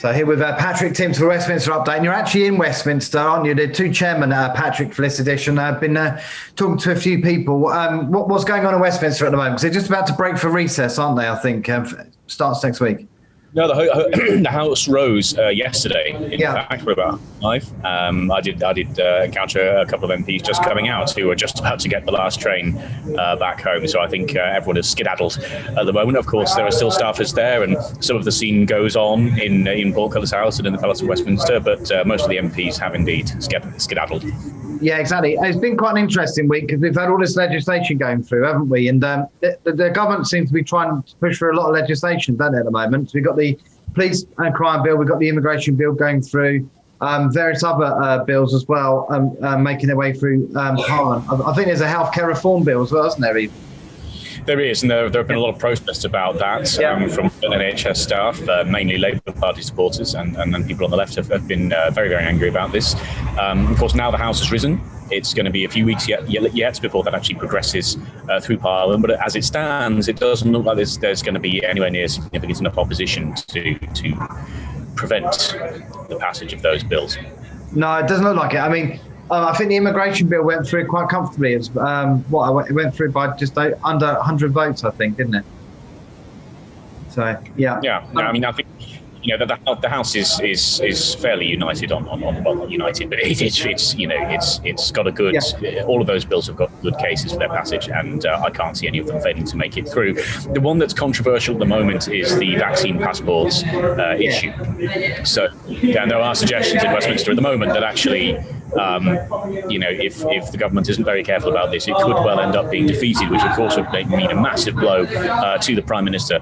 So here with Patrick Timms for Westminster Update. And you're actually in Westminster, aren't you? The two chairmen, Patrick, for this edition. I've been talking to a few people. What's going on in Westminster at the moment? Because they're just about to break for recess, aren't they, I think? Starts next week. No, the House rose yesterday. In fact, we're about 5. I did encounter a couple of MPs just coming out who were just about to get the last train back home. So I think everyone is skedaddled at the moment. Of course, there are still staffers there, and some of the scene goes on in Portcullis House and in the Palace of Westminster. But most of the MPs have indeed skedaddled. Yeah, exactly. It's been quite an interesting week because we've had all this legislation going through, haven't we? And the government seems to be trying to push for a lot of legislation, don't they, at the moment? So we've got the police and crime bill, we've got the immigration bill going through, various other bills as well, making their way through Parliament. I think there's a healthcare reform bill as well, isn't there, Eve? There is, and there have been a lot of protests about that from NHS staff, mainly Labour Party supporters, and people on the left have been very, very angry about this. Of course, now the House has risen. It's going to be a few weeks yet before that actually progresses through Parliament. But as it stands, it doesn't look like there's going to be anywhere near significant enough opposition to prevent the passage of those bills. No, it doesn't look like it. I mean, I think the immigration bill went through quite comfortably. It went through by just under 100 votes, I think, didn't it? So, yeah. Yeah, no, I mean, I think the House is fairly united on well, not united, but it's got a good. Yeah. All of those bills have got good cases for their passage, and I can't see any of them failing to make it through. The one that's controversial at the moment is the vaccine passports issue. So, there are suggestions in Westminster at the moment that actually. If the government isn't very careful about this, it could well end up being defeated, which of course would mean a massive blow to the Prime Minister.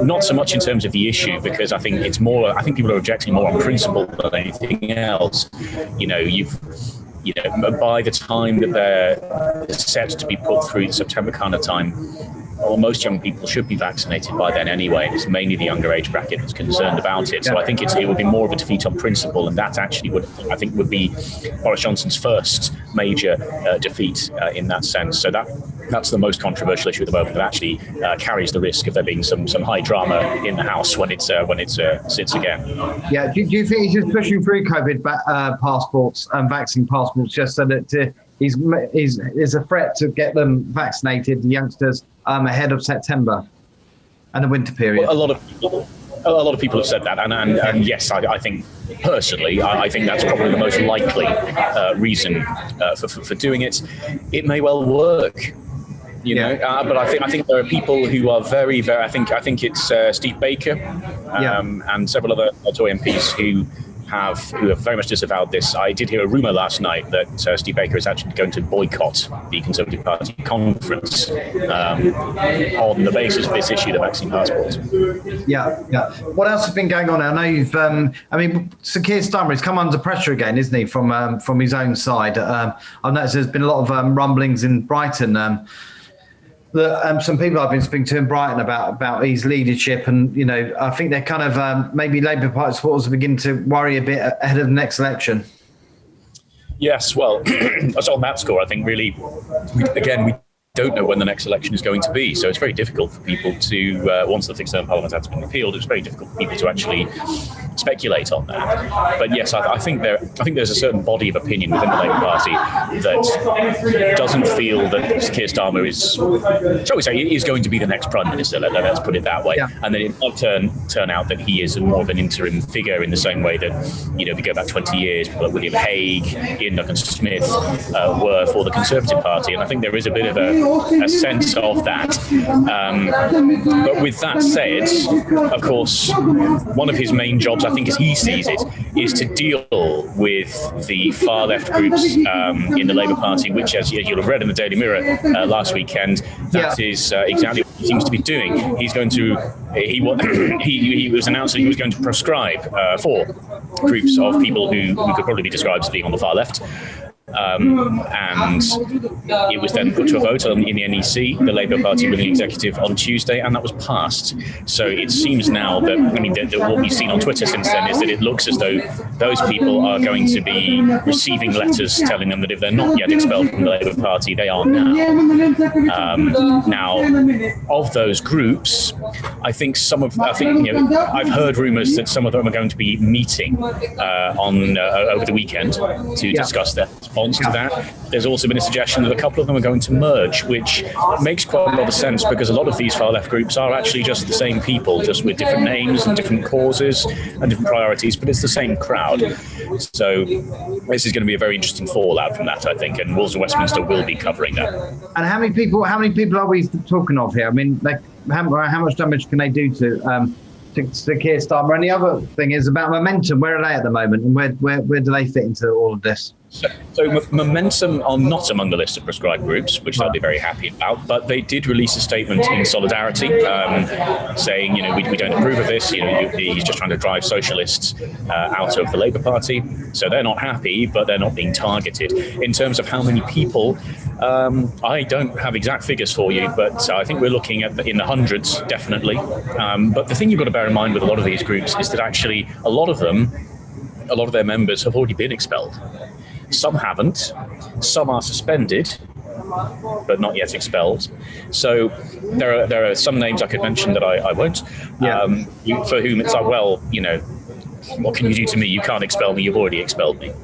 Not so much in terms of the issue, because I think people are objecting more on principle than anything else. By the time that they're set to be put through the September kind of time, well, most young people should be vaccinated by then anyway. It's mainly the younger age bracket that's concerned about it. So I think it would be more of a defeat on principle, and that actually would be Boris Johnson's first major defeat in that sense. So that's the most controversial issue at the moment. That actually carries the risk of there being some high drama in the House when it sits again. Yeah. Do you think he's just pushing through COVID passports and vaccine passports just so that there's a threat to get them vaccinated, the youngsters, ahead of September and the winter period? Well, a lot of people have said that, and yes, I think personally, I think that's probably the most likely reason for doing it. It may well work. But I think there are people who are very, very. I think it's Steve Baker and several other Tory MPs who have very much disavowed this. I did hear a rumour last night that Steve Baker is actually going to boycott the Conservative Party conference on the basis of this issue, the vaccine passports. Yeah. What else has been going on? I know you've. Sir Keir Starmer has come under pressure again, isn't he, from his own side? I've noticed there's been a lot of rumblings in Brighton. Some people I've been speaking to in Brighton about his leadership, and I think they're kind of maybe Labour Party supporters are beginning to worry a bit ahead of the next election. Yes, well, so on that score, I think really, we don't know when the next election is going to be. So it's very difficult for people to, once the fixed term parliament has been repealed, it's very difficult for people to actually speculate on that. But yes, I think there's a certain body of opinion within the Labour Party that doesn't feel that Keir Starmer is, shall we say, is going to be the next Prime Minister, let's put it that way. Yeah. And then it might turn out that he is more of an interim figure in the same way that, if you go back 20 years, people like William Hague, Ian Duncan-Smith were for the Conservative Party. And I think there is a bit of a sense of that. But with that said, of course, one of his main jobs, I think as he sees it, is to deal with the far left groups in the Labour Party, which, as you'll have read in the Daily Mirror last weekend, that is exactly what he seems to be doing. He's going to, he was announcing he was going to proscribe 4 groups of people who could probably be described as being on the far left. and it was then put to a vote in the NEC, the Labour Party ruling executive, on Tuesday, and that was passed. So it seems now that, I mean, what we've seen on Twitter since then is that it looks as though those people are going to be receiving letters telling them that if they're not yet expelled from the Labour Party, they are now. Now, of those groups, I've heard rumours that some of them are going to be meeting over the weekend to discuss their response to that. There's also been a suggestion that a couple of them are going to merge, which makes quite a lot of sense because a lot of these far left groups are actually just the same people, just with different names and different causes and different priorities, but it's the same crowd. So this is going to be a very interesting fallout from that, I think, and Wolves of Westminster will be covering that. And how many people are we talking of here? I mean, how much damage can they do to Keir Starmer? And the other thing is about Momentum. Where are they at the moment, and where do they fit into all of this? So Momentum are not among the list of prescribed groups, which they'll be very happy about, but they did release a statement in solidarity saying, we don't approve of this. He's just trying to drive socialists out of the Labour Party. So they're not happy, but they're not being targeted. In terms of how many people, I don't have exact figures for you, but I think we're looking at in the hundreds, definitely. But the thing you've got to bear in mind with a lot of these groups is that actually a lot of their members have already been expelled. Some haven't, some are suspended, but not yet expelled. So there are some names I could mention that I won't, for whom it's like, well, what can you do to me? You can't expel me, you've already expelled me.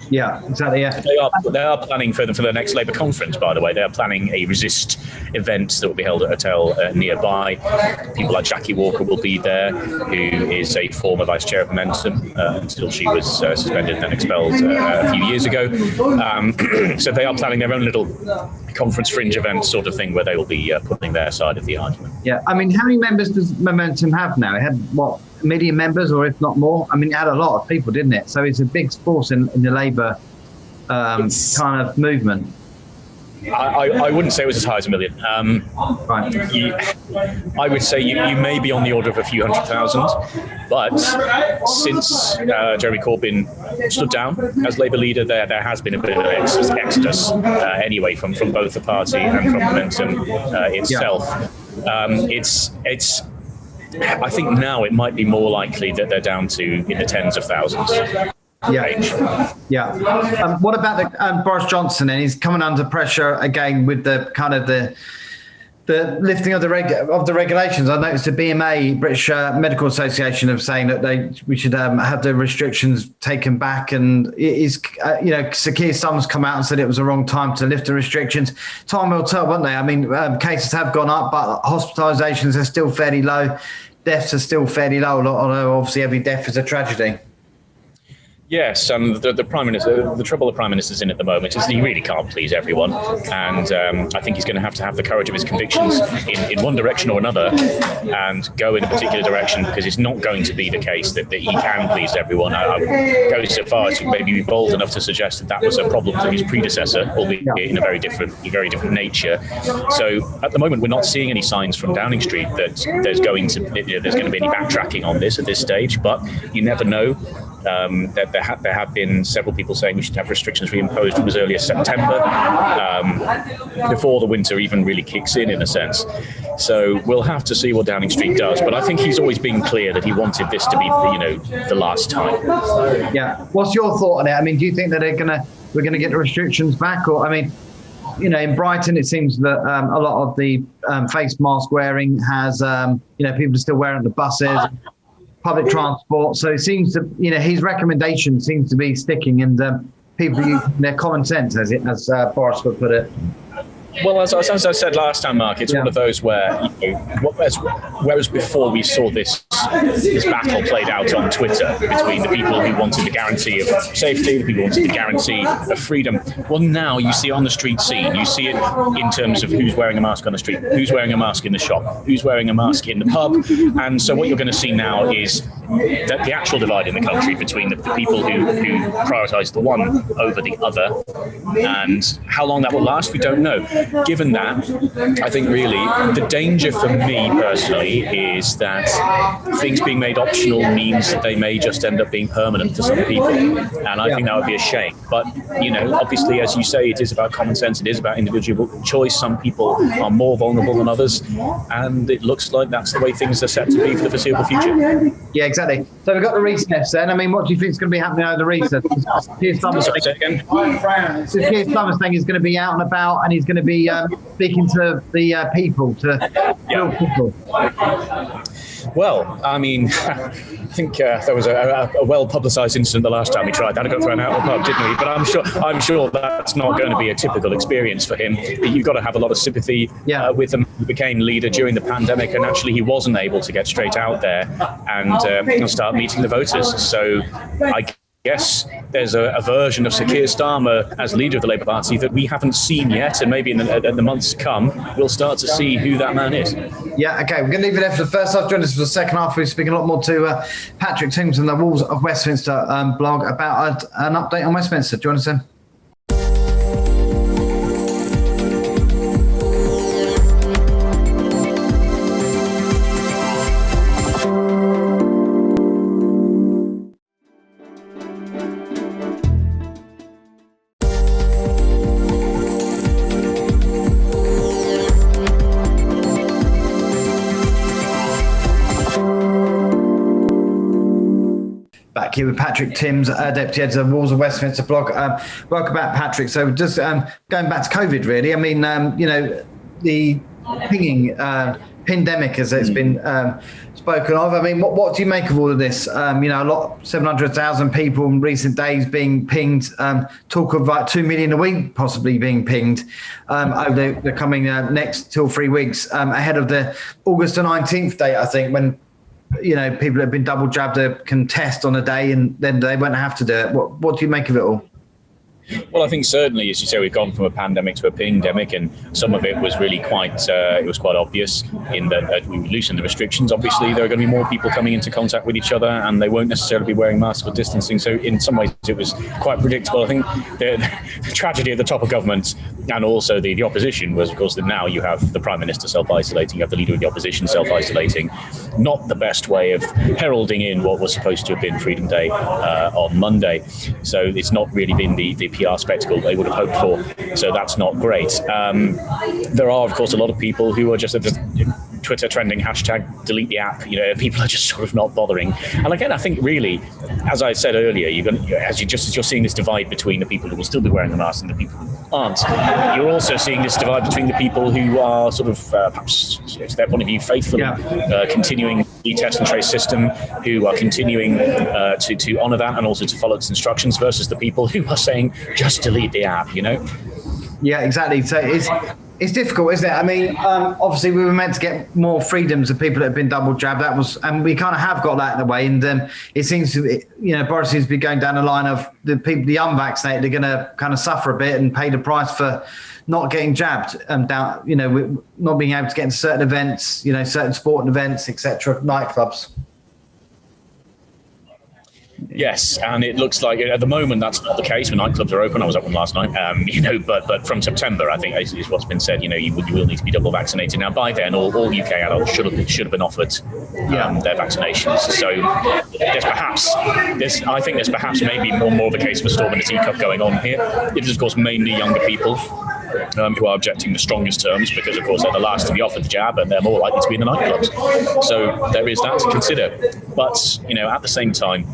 Yeah, exactly. Yeah, they are planning for the next Labour conference. By the way, they are planning a resist event that will be held at a hotel nearby. People like Jackie Walker will be there, who is a former vice chair of Momentum until she was suspended and then expelled a few years ago. So they are planning their own little conference fringe event sort of thing where they will be putting their side of the argument. Yeah, I mean, how many members does Momentum have now? It had a million members, or if not more. I mean, it had a lot of people, didn't it? So it's a big force in the Labour kind of movement. I wouldn't say it was as high as a million. Right. I would say you may be on the order of a few 100,000, but since Jeremy Corbyn stood down as Labour leader, there has been a bit of an exodus anyway from both the party and from Momentum itself. It's I think now it might be more likely that they're down to in the tens of thousands. Yeah. What about Boris Johnson? And he's coming under pressure again with the kind of the lifting of the regulations. I noticed the BMA, British Medical Association, of saying that we should have the restrictions taken back. And Sir Keir Starmer's come out and said it was the wrong time to lift the restrictions. Time will tell, won't they? I mean, cases have gone up, but hospitalisations are still fairly low. Deaths are still fairly low, although obviously every death is a tragedy. Yes, the Prime Minister. The trouble the Prime Minister's in at the moment is he really can't please everyone, and I think he's going to have the courage of his convictions in one direction or another, and go in a particular direction, because it's not going to be the case that he can please everyone. I would go so far as to maybe be bold enough to suggest that was a problem for his predecessor, albeit in a very different nature. So at the moment, we're not seeing any signs from Downing Street that there's going to be any backtracking on this at this stage, but you never know. That there have been several people saying we should have restrictions reimposed from as early as September, before the winter even really kicks in a sense. So we'll have to see what Downing Street does. But I think he's always been clear that he wanted this to be, the last time. Yeah. What's your thought on it? I mean, do you think that we're gonna get the restrictions back, or I mean? In Brighton, it seems that a lot of the face mask wearing has, people are still wearing it on the buses, public transport. So it seems to, his recommendation seems to be sticking, and people use their common sense, as Boris would put it. Well, as I said last time, Mark, it's one of those where, whereas before we saw this battle played out on Twitter between the people who wanted the guarantee of safety, the people who wanted the guarantee of freedom. Well, now you see it on the street scene. You see it in terms of who's wearing a mask on the street, who's wearing a mask in the shop, who's wearing a mask in the pub. And so what you're going to see now is the actual divide in the country between the people who prioritise the one over the other, and how long that will last, we don't know. Given that, I think really the danger for me personally is that things being made optional means that they may just end up being permanent for some people, and I think that would be a shame. But obviously, as you say, it is about common sense. It is about individual choice. Some people are more vulnerable than others, and it looks like that's the way things are set to be for the foreseeable future. Yeah, exactly. So we've got the recess then. I mean, what do you think is going to be happening over the recess? Keir Starmer saying he's going to be out and about, and he's going to be speaking to the people, to real people. Well, I mean, I think there was a well-publicised incident the last time we tried that. I got thrown out of the pub, didn't we? But I'm sure that's not going to be a typical experience for him. You've got to have a lot of sympathy with him. He became leader during the pandemic, and actually he wasn't able to get straight out there and start meeting the voters. So I guess there's a version of Sir Keir Starmer as leader of the Labour Party that we haven't seen yet, and maybe in the months to come, we'll start to see who that man is. Yeah, okay, we're going to leave it there for the first half. Join us for the second half. We're speaking a lot more to Patrick Timms and the Wolves of Westminster blog about an update on Westminster. Join us then. Back here with Patrick Timms, Deputy Editor of Wolves of Westminster blog. Welcome back, Patrick. So just going back to COVID, really. I mean, the pinging pandemic, as it's been spoken of. I mean, what do you make of all of this? A lot, 700,000 people in recent days being pinged. Talk of like 2 million a week possibly being pinged over the coming next 2 or 3 weeks ahead of the August the 19th date, I think, when people have been double jabbed can test on a day and then they won't have to do it. What do you make of it all? Well, I think certainly, as you say, we've gone from a pandemic to a pingdemic, and some of it was really quite obvious in that we loosened the restrictions. Obviously, there are going to be more people coming into contact with each other, and they won't necessarily be wearing masks or distancing. So in some ways, it was quite predictable. I think the tragedy at the top of government and also the opposition was, of course, that now you have the Prime Minister self-isolating, you have the Leader of the Opposition self-isolating. Not the best way of heralding in what was supposed to have been Freedom Day on Monday. So it's not really been the PR spectacle they would have hoped for. So that's not great. There are, of course, a lot of people who are just at the Twitter trending hashtag delete the app. People are just sort of not bothering. And again, I think really, as I said earlier, as you're seeing this divide between the people who will still be wearing the mask and the people who aren't. You're also seeing this divide between the people who are sort of perhaps, to their point of view, faithfully continuing the test and trace system, who are continuing to honour that and also to follow its instructions, versus the people who are saying just delete the app. Yeah, exactly. So it's difficult, isn't it? I mean, obviously we were meant to get more freedoms of people that have been double jabbed. And we kind of have got that in a way. And it seems to, Boris seems to be going down the line of the people, the unvaccinated, are going to kind of suffer a bit and pay the price for not getting jabbed, not being able to get into certain events, certain sporting events, etc., nightclubs. Yes, and it looks like at the moment that's not the case when nightclubs are open. I was at one last night, but from September, I think is what's been said. You will need to be double vaccinated. Now, by then, all UK adults should have been offered their vaccinations. So I think there's perhaps maybe more of a case of a storm in a teacup going on here. It is, of course, mainly younger people who are objecting the strongest terms because, of course, they're the last to be offered the jab and they're more likely to be in the nightclubs. So there is that to consider. But, at the same time,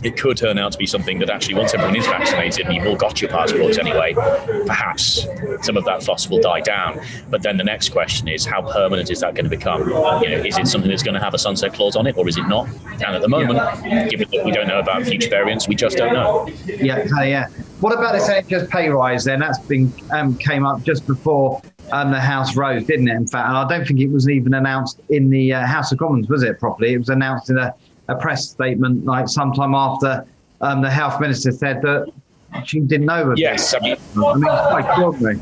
it could turn out to be something that actually, once everyone is vaccinated and you've all got your passports anyway, perhaps some of that fuss will die down. But then the next question is, how permanent is that going to become? Is it something that's going to have a sunset clause on it, or is it not? And at the moment, given that we don't know about future variants, we just don't know. Yeah. What about this NHS pay rise then? That's been came up just before the House rose, didn't it? In fact, and I don't think it was even announced in the House of Commons, was it? Properly, it was announced in a press statement like sometime after the health minister said that she didn't know. Yes, I mean, it's quite extraordinary.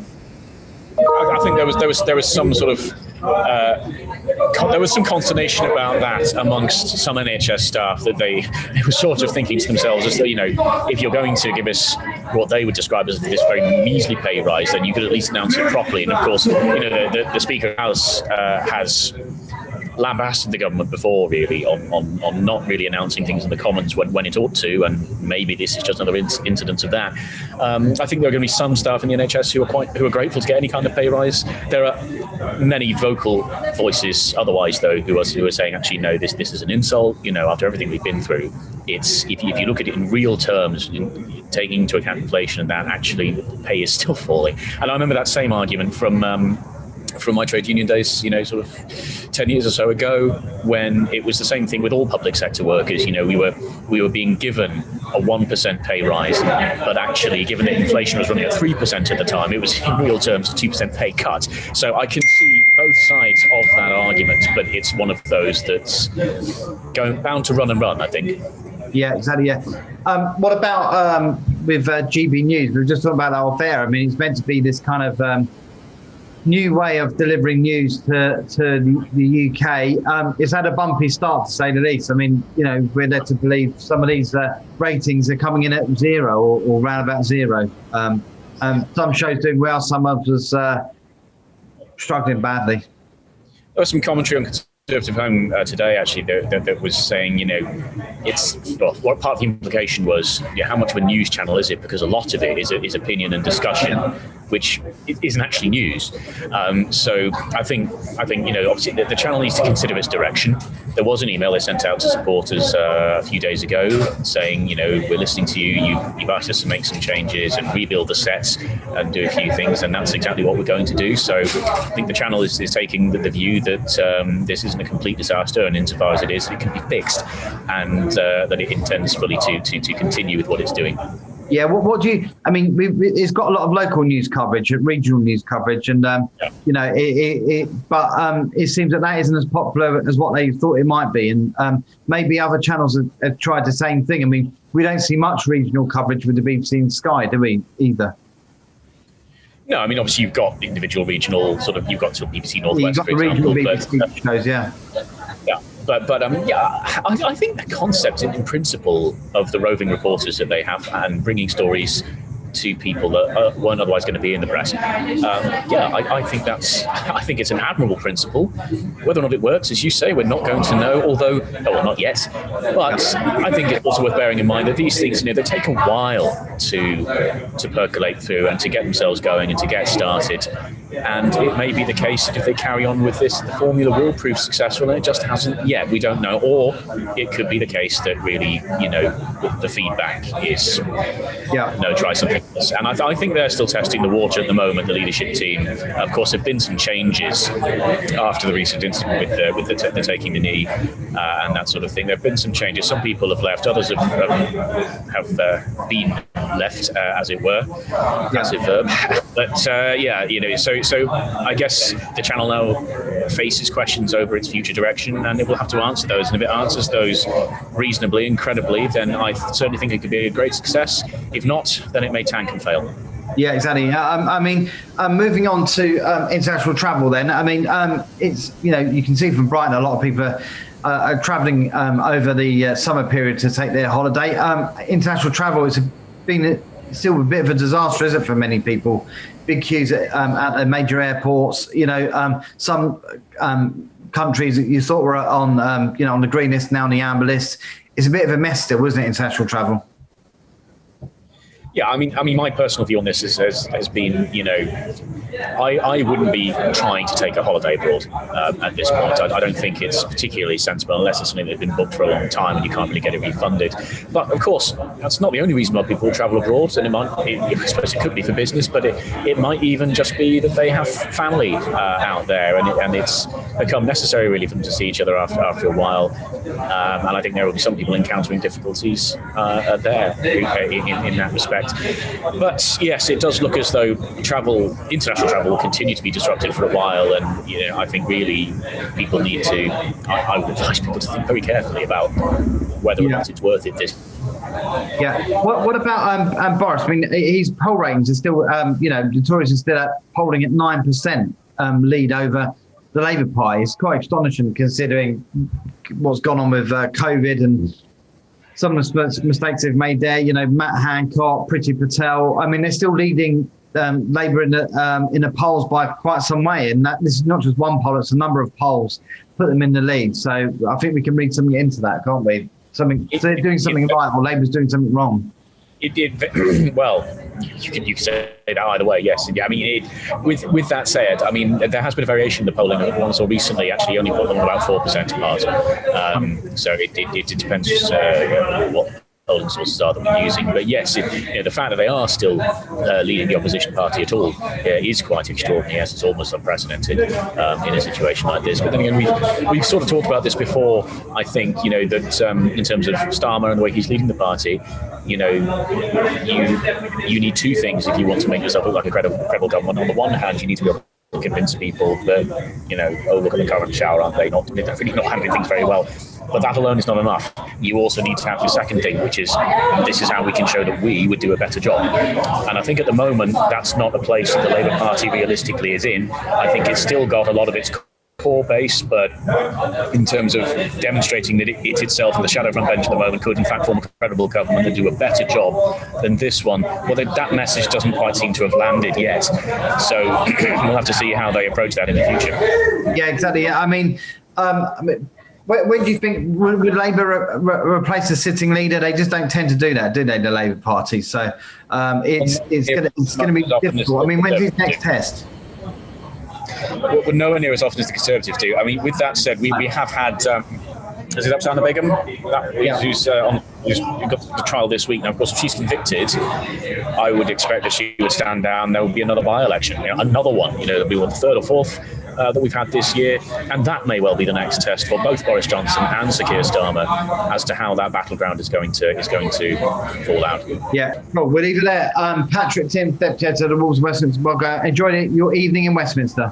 I think there was some sort of there was some consternation about that amongst some NHS staff, that they were sort of thinking to themselves, as that, if you're going to give us what they would describe as this very measly pay rise, then you could at least announce it properly. And of course, the Speaker has lambasted the government before, really, on not really announcing things in the Commons when it ought to, and maybe this is just another incident of that. I think there are going to be some staff in the NHS who are grateful to get any kind of pay rise. There are many vocal voices otherwise, though, who are saying, actually, no, this is an insult. After everything we've been through, it's if you look at it in real terms, taking into account inflation and that, actually pay is still falling. And I remember that same argument from my trade union days, sort of 10 years or so ago, when it was the same thing with all public sector workers. We were being given a 1% pay rise, but actually, given that inflation was running at 3% at the time, it was in real terms a 2% pay cut. So I can see both sides of that argument, but it's one of those that's bound to run and run, I think. Yeah, exactly. Yeah. What about with GB News? We were just talking about that off air. I mean, it's meant to be this kind of new way of delivering news to the UK. It's had a bumpy start, to say the least. I mean, we're led to believe some of these ratings are coming in at 0 or round about 0. Some shows doing well, some others struggling badly. There was some commentary on Conservative Home today, actually, that was saying, what part of the implication was, how much of a news channel is it? Because a lot of it is opinion and discussion, which isn't actually news. So I think obviously the channel needs to consider its direction. There was an email they sent out to supporters a few days ago saying, we're listening to you. You've asked us to make some changes and rebuild the sets and do a few things, and that's exactly what we're going to do. So I think the channel is taking the view that this isn't a complete disaster, and insofar as it is, it can be fixed, and that it intends fully to continue with what it's doing. Yeah, what do you? I mean, it's got a lot of local news coverage, regional news coverage, and but it seems that isn't as popular as what they thought it might be, and maybe other channels have tried the same thing. I mean, we don't see much regional coverage with the BBC and Sky, do we? Either. No, I mean, obviously you've got individual regional you've got sort of BBC Northwest, you've got the regional BBC shows, yeah. Yeah. But I think the concept in principle of the roving reporters that they have and bringing stories to people that weren't otherwise going to be in the press. I think it's an admirable principle. Whether or not it works, as you say, we're not going to know, although, well, not yet. But I think it's also worth bearing in mind that these things, they take a while to percolate through and to get themselves going and to get started. And it may be the case that if they carry on with this, the formula will prove successful, and it just hasn't yet. We don't know. Or it could be the case that really, the feedback is, try something else. And I think they're still testing the water at the moment, the leadership team. Of course, there have been some changes after the recent incident with the taking the knee and that sort of thing. There have been some changes. Some people have left, others have been left, as it were, passive verb. But so I guess the channel now faces questions over its future direction, and it will have to answer those. And if it answers those reasonably and credibly, then I certainly think it could be a great success. If not, then it may tank and fail. Yeah, exactly. I mean, moving on to international travel then. I mean, it's, you can see from Brighton, a lot of people are travelling over the summer period to take their holiday. International travel has been still a bit of a disaster, is it, for many people? Big queues at the major airports. Some countries that you thought were on the green list, now on the amber list. It's a bit of a mess still, isn't it, international travel? Yeah, I mean, my personal view on this has been, I wouldn't be trying to take a holiday abroad at this point. I don't think it's particularly sensible unless it's something that's been booked for a long time and you can't really get it refunded. But of course, that's not the only reason why people travel abroad. And I suppose it could be for business, but it might even just be that they have family out there, and it's become necessary really for them to see each other after a while. And I think there will be some people encountering difficulties there in that respect. But yes, it does look as though international travel will continue to be disrupted for a while, and I think really people need to. I would advise people to think very carefully about whether or not it's worth it. Yeah. What about Boris? I mean, his poll ratings are still, the Tories are still polling at 9% lead over the Labour Party. It's quite astonishing considering what's gone on with COVID and some of the mistakes they've made there. You know, Matt Hancock, Priti Patel. I mean, they're still leading Labour in the polls by quite some way. And this is not just one poll; it's a number of polls put them in the lead. So I think we can read something into that, can't we? So they're doing something right, or Labour's doing something wrong. Well, you can say that either way, yes. I mean, with that said, I mean, there has been a variation in the polling. One saw recently actually only put them about 4% apart. So it depends what polling sources are that we're using. But yes, the fact that they are still leading the opposition party at all is quite extraordinary, as it's almost unprecedented in a situation like this. But then again, we've sort of talked about this before. I think, that in terms of Starmer and the way he's leading the party, you need two things if you want to make yourself look like a credible government. On the one hand, you need to be able to convince people that, look at the current shower, aren't they? They're really not handling things very well. But that alone is not enough. You also need to have the second thing, which is this is how we can show that we would do a better job. And I think at the moment, that's not a place that the Labour Party realistically is in. I think it's still got a lot of its core base, but in terms of demonstrating that it itself and the shadow front bench at the moment could in fact form a credible government and do a better job than this one, well, that message doesn't quite seem to have landed yet. So we'll have to see how they approach that in the future. Yeah, exactly. I mean, when do you think would Labour replace a sitting leader? They just don't tend to do that, do they? The Labour Party. So it's going to be difficult. I mean, when's his next test? Well, nowhere near as often as the Conservatives do. I mean, with that said, we have had. Is it Upsana Begum? Who's got the trial this week. Now, of course, if she's convicted, I would expect that she would stand down. There would be another by-election, another one. There'll be the third or fourth that we've had this year, and that may well be the next test for both Boris Johnson and Sir Keir Starmer as to how that battleground is going to fall out. Yeah, well, we'll leave it there. Patrick Tim, Deputy Editor of the Wolves of Westminster. Enjoy your evening in Westminster.